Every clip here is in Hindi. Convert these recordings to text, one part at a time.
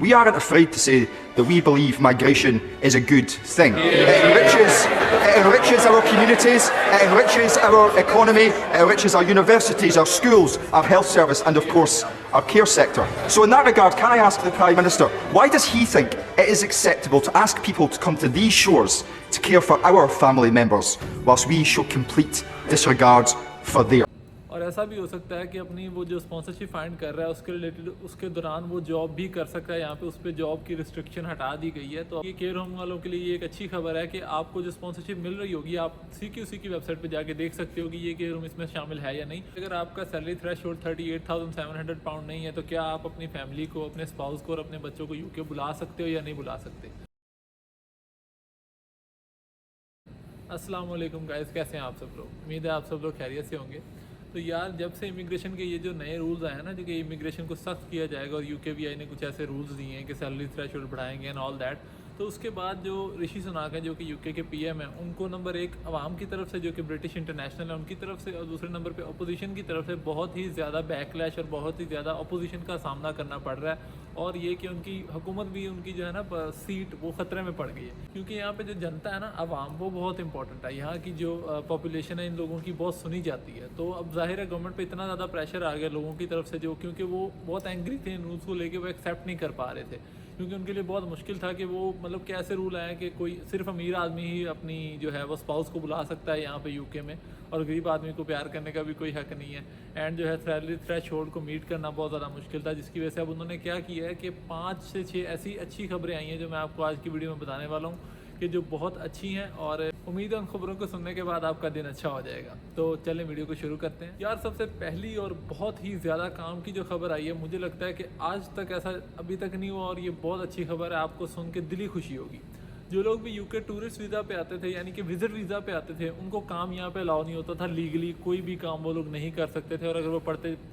We aren't afraid to say that we believe migration is a good thing. It enriches our communities, it enriches our economy, it enriches our universities, our schools, our health service and of course our care sector. So in that regard, can I ask the Prime Minister, why does he think it is acceptable to ask people to come to these shores to care for our family members whilst we show complete disregard for theirs? और ऐसा भी हो सकता है कि अपनी वो जो स्पॉन्सरशिप फाइंड कर रहा है उसके रिलेटेड उसके दौरान वो जॉब भी कर सकता है। यहाँ पे उस पर जॉब की रिस्ट्रिक्शन हटा दी गई है। तो ये केयर होम वालों के लिए ये एक अच्छी खबर है कि आपको जो स्पॉन्सरशिप मिल रही होगी आप CQC की वेबसाइट पे जाके देख सकते हो कि ये केयर होम इसमें शामिल है या नहीं। अगर आपका सैलरी थ्रेशोल्ड 38,700 पाउंड नहीं है तो क्या आप अपनी फैमिली को, अपने स्पाउस को और अपने बच्चों को UK बुला सकते हो या नहीं बुला सकते। अस्सलाम वालेकुम गाइस, कैसे हैं आप सब लोग। उम्मीद है आप सब लोग खैरियत से होंगे। तो यार जब से इमिग्रेशन के ये जो नए रूल्स आए हैं ना, जो कि इमिग्रेशन को सख्त किया जाएगा और UKVI ने कुछ ऐसे रूल्स दिए हैं कि सैलरी थ्रेशोल्ड बढ़ाएंगे एंड ऑल दैट, तो उसके बाद जो ऋषि सुनाक हैं जो कि UK के PM हैं, उनको नंबर एक अवाम की तरफ से जो कि ब्रिटिश इंटरनेशनल है उनकी तरफ से और दूसरे नंबर पे अपोजिशन की तरफ से बहुत ही ज़्यादा बैकलैश और बहुत ही ज़्यादा अपोजिशन का सामना करना पड़ रहा है। और ये कि उनकी हुकूमत भी, उनकी जो है ना सीट वो ख़तरे में पड़ गई है, क्योंकि यहाँ पे जो जनता है ना, अवाम, वो बहुत इंपॉर्टेंट है। यहाँ की जो पॉपुलेशन है इन लोगों की बहुत सुनी जाती है। तो अब जाहिर है गवर्नमेंट पे इतना ज़्यादा प्रेशर आ गया लोगों की तरफ से, जो क्योंकि वो बहुत एंग्री थे इन रूल्स को लेके, वो एक्सेप्ट नहीं कर पा रहे थे, क्योंकि उनके लिए बहुत मुश्किल था कि वो मतलब कैसे रूल आए कि कोई सिर्फ अमीर आदमी ही अपनी जो है वो स्पाउस को बुला सकता है यहाँ पे UK में, और गरीब आदमी को प्यार करने का भी कोई हक नहीं है। एंड जो है सैलरी थ्रेशोल्ड को मीट करना बहुत ज़्यादा मुश्किल था, जिसकी वजह से अब उन्होंने क्या किया है कि 5 से 6 ऐसी अच्छी खबरें आई हैं जो मैं आपको आज की वीडियो में बताने वाला हूँ, कि जो बहुत अच्छी हैं और उम्मीद है उन खबरों को सुनने के बाद आपका दिन अच्छा हो जाएगा। तो चलें वीडियो को शुरू करते हैं। यार सबसे पहली और बहुत ही ज़्यादा काम की जो खबर आई है, मुझे लगता है कि आज तक ऐसा अभी तक नहीं हुआ और ये बहुत अच्छी खबर है, आपको सुन के दिली खुशी होगी। जो लोग भी UK टूरिस्ट वीज़ा पे आते थे, यानी कि विजिट वीज़ा पे आते थे, उनको काम यहाँ पे अलाउ नहीं होता था लीगली, कोई भी काम वो लोग नहीं कर सकते थे, और अगर वो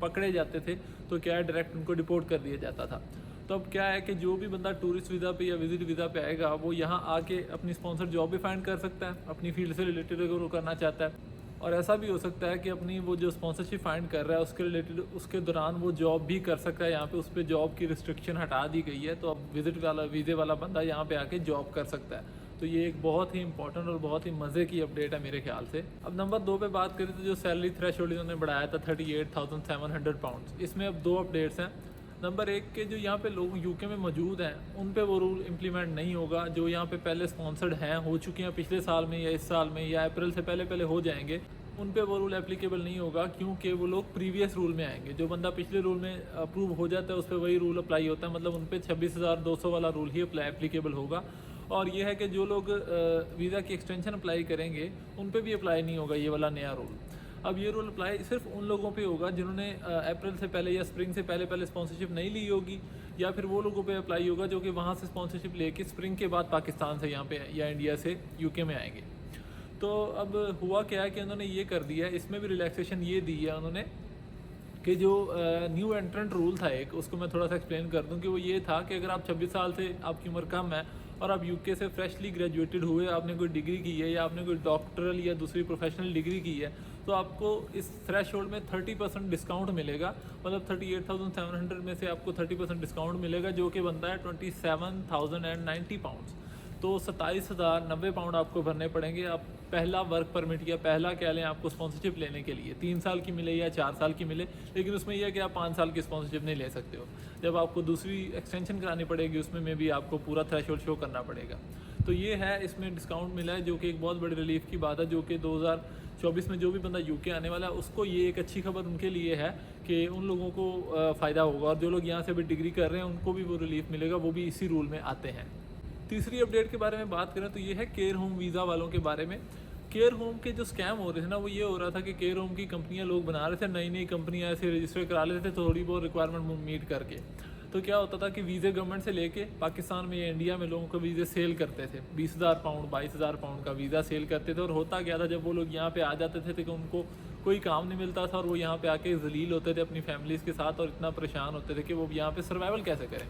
पकड़े जाते थे तो क्या है, डायरेक्ट उनको डिपोर्ट कर दिया जाता था। तो अब क्या है कि जो भी बंदा टूरिस्ट वीज़ा पे या विजिट वीज़ा पे आएगा वो यहाँ आके अपनी स्पॉन्सर जॉब भी फाइंड कर सकता है, अपनी फील्ड से रिलेटेड अगर वो करना चाहता है। और ऐसा भी हो सकता है कि अपनी वो जो स्पॉन्सरशिप फाइंड कर रहा है उसके रिलेटेड उसके दौरान वो जॉब भी कर सकता है। यहाँ पे उस पर जॉब की रिस्ट्रिक्शन हटा दी गई है, तो अब विजिट वाला वीज़े वाला बंदा यहाँ पे आके जॉब कर सकता है। तो ये एक बहुत ही इंपॉर्टेंट और बहुत ही मज़े की अपडेट है मेरे ख्याल से। अब नंबर 2 पे बात करें तो जो सैलरी थ्रेशोल्ड इन्होंने बढ़ाया था 38,700 पाउंड, इसमें अब 2 अपडेट्स हैं। नंबर 1 के जो यहाँ पे लोग UK में मौजूद हैं उन पे वो रूल इम्प्लीमेंट नहीं होगा। जो यहाँ पे पहले स्पॉन्सर्ड हैं, हो चुके हैं पिछले साल में या इस साल में या अप्रैल से पहले हो जाएंगे, उन पे वो रूल एप्लीकेबल नहीं होगा, क्योंकि वो लोग प्रीवियस रूल में आएंगे। जो बंदा पिछले रूल में अप्रूव हो जाता है उस पर वही रूल अप्लाई होता है, मतलब उन पर 26,200 वाला रूल ही एप्लीकेबल होगा। और ये है कि जो लोग वीज़ा की एक्सटेंशन अप्लाई करेंगे उन पे भी अप्लाई नहीं होगा ये वाला नया रूल। अब ये रूल अप्लाई सिर्फ उन लोगों पे होगा जिन्होंने अप्रैल से पहले या स्प्रिंग से पहले स्पॉन्सरशिप नहीं ली होगी, या फिर वो लोगों पे अप्लाई होगा जो कि वहाँ से स्पॉन्सरशिप लेके स्प्रिंग के बाद पाकिस्तान से यहाँ पे या इंडिया से UK में आएंगे। तो अब हुआ क्या है कि उन्होंने ये कर दिया है, इसमें भी रिलैक्सेशन ये दी है उन्होंने कि जो न्यू एंट्रेंट रूल था एक, उसको मैं थोड़ा सा एक्सप्लेन कर दूं कि वो ये था कि अगर आप 26 साल से आपकी उम्र कम है और आप UK से फ्रेशली ग्रेजुएटेड हुए, आपने कोई डिग्री की है या आपने कोई डॉक्टरल या दूसरी प्रोफेशनल डिग्री की है, तो आपको इस थ्रेशोल्ड में 30% डिस्काउंट मिलेगा। मतलब 38,700 में से आपको 30% डिस्काउंट मिलेगा, जो कि बनता है 27,090 पाउंड्स। तो 27,090 पाउंड आपको भरने पड़ेंगे। आप पहला वर्क परमिट या पहला कह लें आपको स्पॉन्सरशिप लेने के लिए 3 साल की मिले या 4 साल की मिले, लेकिन उसमें यह है कि आप 5 साल की स्पॉन्सरशिप नहीं ले सकते हो। जब आपको दूसरी एक्सटेंशन करानी पड़ेगी उसमें में भी आपको पूरा थ्रेशोल्ड शो करना पड़ेगा। तो ये है, इसमें डिस्काउंट मिला है, जो कि एक बहुत बड़ी रिलीफ की बात है, जो कि 2024 में जो भी बंदा UK आने वाला है उसको ये एक अच्छी खबर उनके लिए है कि उन लोगों को फ़ायदा होगा, और जो लोग यहाँ से भी डिग्री कर रहे हैं उनको भी वो रिलीफ मिलेगा, वो भी इसी रूल में आते हैं। तीसरी अपडेट के बारे में बात करें तो ये है केयर होम वीज़ा वालों के बारे में। केयर होम के जो स्कैम हो रहे थे ना, वो ये हो रहा था कि केयर होम की कंपनियां लोग बना रहे थे, नई कंपनियां ऐसे रजिस्टर करा लेते थे थोड़ी बहुत रिक्वायरमेंट मीट करके। तो क्या होता था कि वीज़े गवर्नमेंट से लेके पाकिस्तान में या इंडिया में लोगों को वीज़े सेल करते थे, 20,000 पाउंड 22,000 पाउंड का वीज़ा सेल करते थे। और होता क्या था, जब वो लोग यहाँ पे आ जाते थे तो उनको कोई काम नहीं मिलता था और वो यहाँ पे आके जलील होते थे अपनी फैमिलीज़ के साथ, और इतना परेशान होते थे कि वो यहाँ पे सर्वाइवल कैसे करें।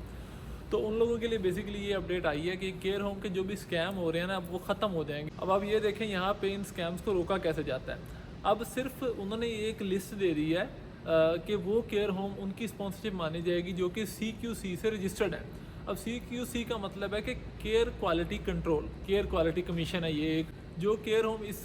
तो उन लोगों के लिए बेसिकली ये अपडेट आई है कि केयर होम के जो भी स्कैम हो रहे हैं ना, अब वो ख़त्म हो जाएंगे। अब आप ये देखें यहाँ पे इन स्कैम्स को रोका कैसे जाता है। अब सिर्फ उन्होंने एक लिस्ट दे दी है कि वो केयर होम उनकी स्पॉन्सरशिप मानी जाएगी जो कि CQC से रजिस्टर्ड है। अब CQC का मतलब है कि care quality control, care quality commission है ये एक। जो केयर होम इस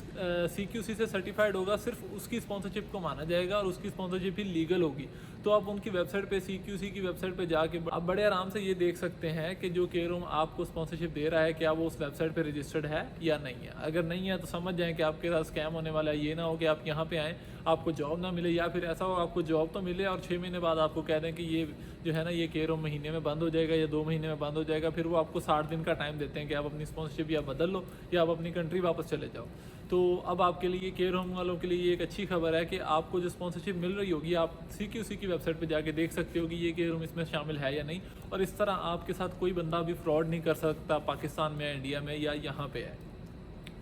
CQC से सर्टिफाइड होगा सिर्फ उसकी स्पॉन्सरशिप को माना जाएगा और उसकी स्पॉन्सरशिप ही लीगल होगी। तो आप उनकी वेबसाइट पे CQC की वेबसाइट पे जाके आप बड़े आराम से ये देख सकते हैं कि जो केयर होम आपको स्पॉन्सरशिप दे रहा है क्या वो उस वेबसाइट पे रजिस्टर्ड है या नहीं है। अगर नहीं है तो समझ जाएं कि आपके साथ स्कैम होने वाला है। ये ना हो कि आप यहाँ पे आएँ, आपको जॉब ना मिले, या फिर ऐसा हो आपको जॉब तो मिले और 6 महीने बाद आपको कह दें कि ये जो है ना ये केयर होम महीने में बंद हो जाएगा या 2 महीने में बंद हो जाएगा। फिर वो आपको 60 दिन का टाइम देते हैं कि आप अपनी स्पॉन्सरशिप या बदल लो या आप अपनी कंट्री वापस चले जाओ। तो अब आपके लिए केयर होम वालों के लिए एक अच्छी खबर है कि आपको जो स्पॉन्सरशिप मिल रही होगी आप CQC की वेबसाइट पे जाके देख सकते हो कि ये केयर होम इसमें शामिल है या नहीं। और इस तरह आपके साथ कोई बंदा भी फ्रॉड नहीं कर सकता पाकिस्तान में, इंडिया में या यहाँ पे है।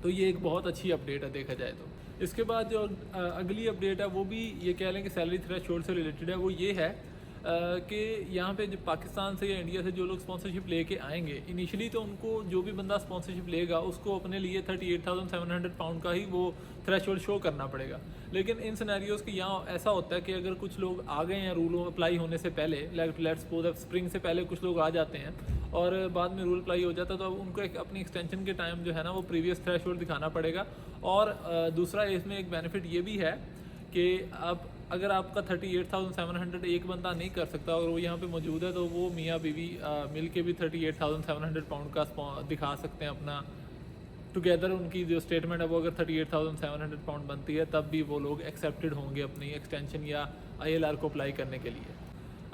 तो ये एक बहुत अच्छी अपडेट है देखा जाए तो। इसके बाद जो अगली अपडेट है वो भी ये कह लें कि सैलरी थ्रेशोल्ड से रिलेटेड है। वो ये है कि यहाँ पे जो पाकिस्तान से या इंडिया से जो लोग स्पॉन्सरशिप लेके आएंगे, इनिशियली तो उनको जो भी बंदा स्पॉन्सरशिप लेगा उसको अपने लिए 38,700 पाउंड का ही वो थ्रेशोल्ड शो करना पड़ेगा। लेकिन इन सिनेरियोज़ के यहाँ ऐसा होता है कि अगर कुछ लोग आ गए हैं रूल अप्लाई होने से पहले, लेट्स सपोज स्प्रिंग से पहले कुछ लोग आ जाते हैं और बाद में रूल अप्लाई हो जाता है, तो अब उनको एक अपनी एक्सटेंशन के टाइम जो है ना वो प्रीवियस थ्रेशोल्ड दिखाना पड़ेगा। और दूसरा इसमें एक बेनिफिट ये भी है कि अब अगर आपका 38,700 एक बंदा नहीं कर सकता और वो यहाँ पे मौजूद है तो वो मियाँ बीवी मिल के भी 38,700 पाउंड का दिखा सकते हैं अपना टुगेदर। उनकी जो स्टेटमेंट है वो अगर 38,700 पाउंड बनती है तब भी वो लोग एक्सेप्टेड होंगे अपनी एक्सटेंशन या ILR को अप्लाई करने के लिए।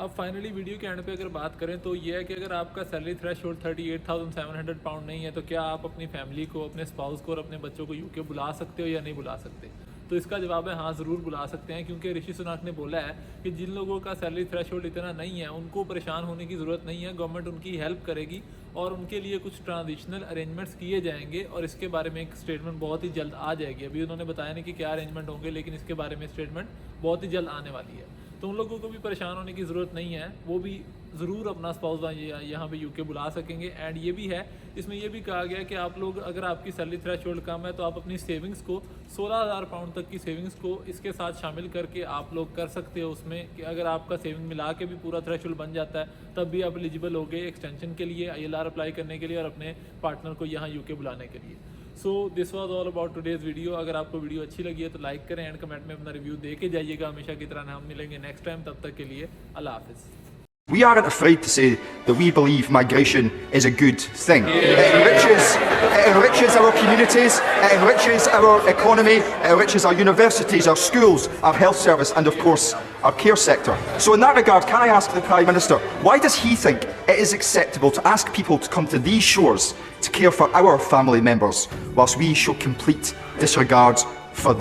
अब फाइनली वीडियो के एंड पे अगर बात करें तो ये है कि अगर आपका सैलरी थ्रेशोल्ड 38,700 पाउंड नहीं है तो क्या आप अपनी फैमिली को, अपने स्पाउस को और अपने बच्चों को UK बुला सकते हो या नहीं बुला सकते। तो इसका जवाब है हाँ, ज़रूर बुला सकते हैं, क्योंकि ऋषि सुनाक ने बोला है कि जिन लोगों का सैलरी थ्रेशोल्ड इतना नहीं है उनको परेशान होने की ज़रूरत नहीं है। गवर्नमेंट उनकी हेल्प करेगी और उनके लिए कुछ ट्रांजिशनल अरेंजमेंट्स किए जाएंगे और इसके बारे में एक स्टेटमेंट बहुत ही जल्द आ जाएगी। अभी उन्होंने बताया नहीं कि क्या अरेंजमेंट होंगे, लेकिन इसके बारे में स्टेटमेंट बहुत ही जल्द आने वाली है। तो उन लोगों को भी परेशान होने की ज़रूरत नहीं है, वो भी ज़रूर अपना स्पाउस यहाँ पे UK बुला सकेंगे। एंड ये भी है, इसमें ये भी कहा गया है कि आप लोग अगर आपकी सैलरी थ्रेशोल्ड कम है तो आप अपनी सेविंग्स को 16,000 पाउंड तक की सेविंग्स को इसके साथ शामिल करके आप लोग कर सकते हो उसमें, कि अगर आपका सेविंग मिला के भी पूरा थ्रेशोल्ड बन जाता है तब भी आप एलिजिबल हो गए एक्सटेंशन के लिए, ILR अप्लाई करने के लिए और अपने पार्टनर को यहाँ UK बुलाने के लिए। So this was all about today's video. अगर आपको वीडियो अच्छी लगी है तो लाइक करें एंड कमेंट में अपना रिव्यू दे के जाइएगा हमेशा की तरह। हम मिलेंगे नेक्स्ट टाइम, तब तक के लिए अल्लाह हाफिज़। We aren't afraid to say that we believe migration is a good thing. It enriches our communities, it enriches our economy, it enriches our universities, our schools, our health service and of course our care sector. So in that regard, can I ask the Prime Minister, why does he think it is acceptable to ask people to come to these shores to care for our family members whilst we show complete disregard for